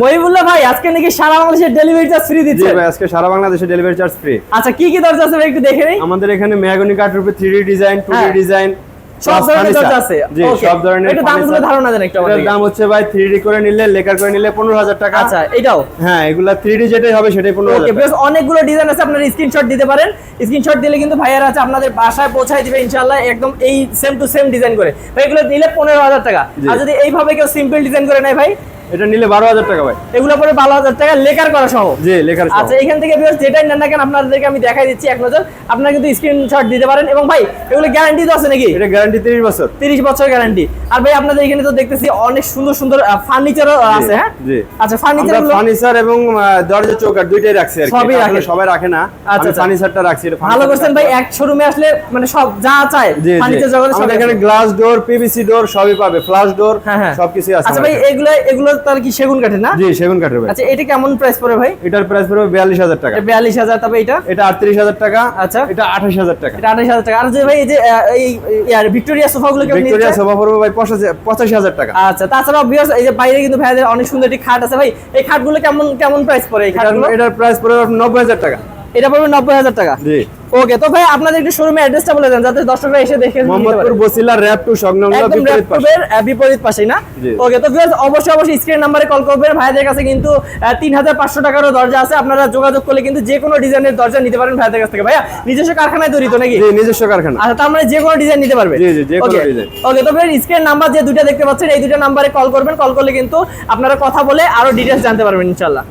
মহিবুল্লাহ ভাই আজকে নাকি সারা বাংলাদেশে ডেলিভারি চার্জ ফ্রি দিচ্ছে। জি ভাই, আজকে সারা বাংলাদেশে ডেলিভারি চার্জ ফ্রি। আচ্ছা কি কি দরজা আছে ভাই একটু দেখে নেই। আমাদের এখানে মেহগনি কাঠের উপরে 3D ডিজাইন, 2D ডিজাইন, সব ধরনের দরজা আছে। জি, সব ধরনের। এটা দামগুলো ধারণা দেন একটু আমাদের। এর দাম হচ্ছে ভাই 3D করে নিলে, লেকার করে নিলে 15000 টাকা। আচ্ছা এটাও? হ্যাঁ, এগুলা 3D যেটাই হবে সেটাই 15000 ওকে টাকা। বেশ অনেকগুলো ডিজাইন আছে, আপনারা স্ক্রিনশট দিতে পারেন। স্ক্রিনশট দিলে কিন্তু ভাইয়ারা আছে আপনাদের বাসায় পৌঁছায় দিবে ইনশাআল্লাহ, একদম এই সেম টু সেম ডিজাইন করে। ভাই এগুলো নিলে 15000 টাকা। আর যদি এইভাবে কেউ সিম্পল ডিজাইন করে নেয় ভাই, এটা নিলে 12000 টাকা ভাই। এগুলো পরে 12000 টাকা লেকার করা সহ। জি, লেকার সহ। আচ্ছা এখান থেকে ভিউয়ার্স যেটাই নেন না কেন আপনাদেরকে আমি দেখাই দিচ্ছি এক নজর, আপনারা কিন্তু স্ক্রিনশট দিতে পারেন। এবং ভাই এগুলো গ্যারান্টি তো আছে নাকি? এটা গ্যারান্টি 30 বছর। 30 বছর গ্যারান্টি। আর ভাই আপনাদের এখানে তো দেখতেছি অনেক সুন্দর সুন্দর ফার্নিচারও আছে। হ্যাঁ জি। আচ্ছা ফার্নিচার এবং দরজা চৌকাঠ দুইটাই রাখছি আর কি। সবই রাখে। সবাই রাখে না। আমি ফার্নিচারটা রাখছি। ভালো করছেন ভাই, এক শোরুমে আসলে মানে সব যা চায় ফার্নিচার জগতে সব। আমাদের এখানে গ্লাস ডোর, পিভিসি ডোর সবই পাবে, ফ্লাশ ডোর সবকিছু আছে। আচ্ছা ভাই এগুলো তার কি সেগুন কাঠের না? জি, সেগুন কাঠের ভাই। আচ্ছা এটা কেমন প্রাইস পড়ে ভাই? এটার প্রাইস পড়বে 42000 টাকা। 42000। তবে এটা 38000 টাকা। আচ্ছা এটা 28000 টাকা। এটা 28000 টাকা। আর যে ভাই এই যে ভিক্টোরিয়া সোফাগুলো কেমন? ভিক্টোরিয়া সোফা পড়বে ভাই 85000 টাকা। আচ্ছা তাছাড়া ভিউয়ার্স এই যে বাইরে কিন্তু ভাইদের অনেক সুন্দর একটি খাট আছে ভাই, এই খাটগুলো কেমন প্রাইস পড়ে? এই খাটগুলো এটার প্রাইস পড়বে 90000 টাকা। এটা পড়বে 90000 টাকা। জি। ওকে তো ভাই আপনাদের একটু শোরুমের অ্যাড্রেসটা বলে দেন যাতে দর্শকরা এসে দেখে নিতে পারে। মোহাম্মদপুর বসিলা র‍্যাপ 2 সংলগ্ন বিপরীত পাশেই না? ওকে তো ভিউয়ার্স অবশ্যই স্ক্রিন নম্বরে কল করবেন। ভাইদের কাছে কিন্তু 3500 টাকারও দরজা আছে, আপনারা যোগাযোগ করলে কিন্তু যে কোনো ডিজাইনের দরজা নিতে পারেন ভাইদের কাছ থেকে। ভাইয়া নিজস্ব কারখানায় তৈরি তো নাকি? জি, নিজস্ব কারখানা। আচ্ছা তার মানে যে কোনো ডিজাইন নিতে পারবে? জি, যে কোনো ডিজাইন। ওকে তো ভাই স্ক্রিন নাম্বার যে দুটো দেখতে পাচ্ছেন এই দুটো নম্বরে কল করবেন, কল করলে কিন্তু আপনারা কথা বলে আরো ডিটেইলস জানতে পারবেন ইনশাআল্লাহ।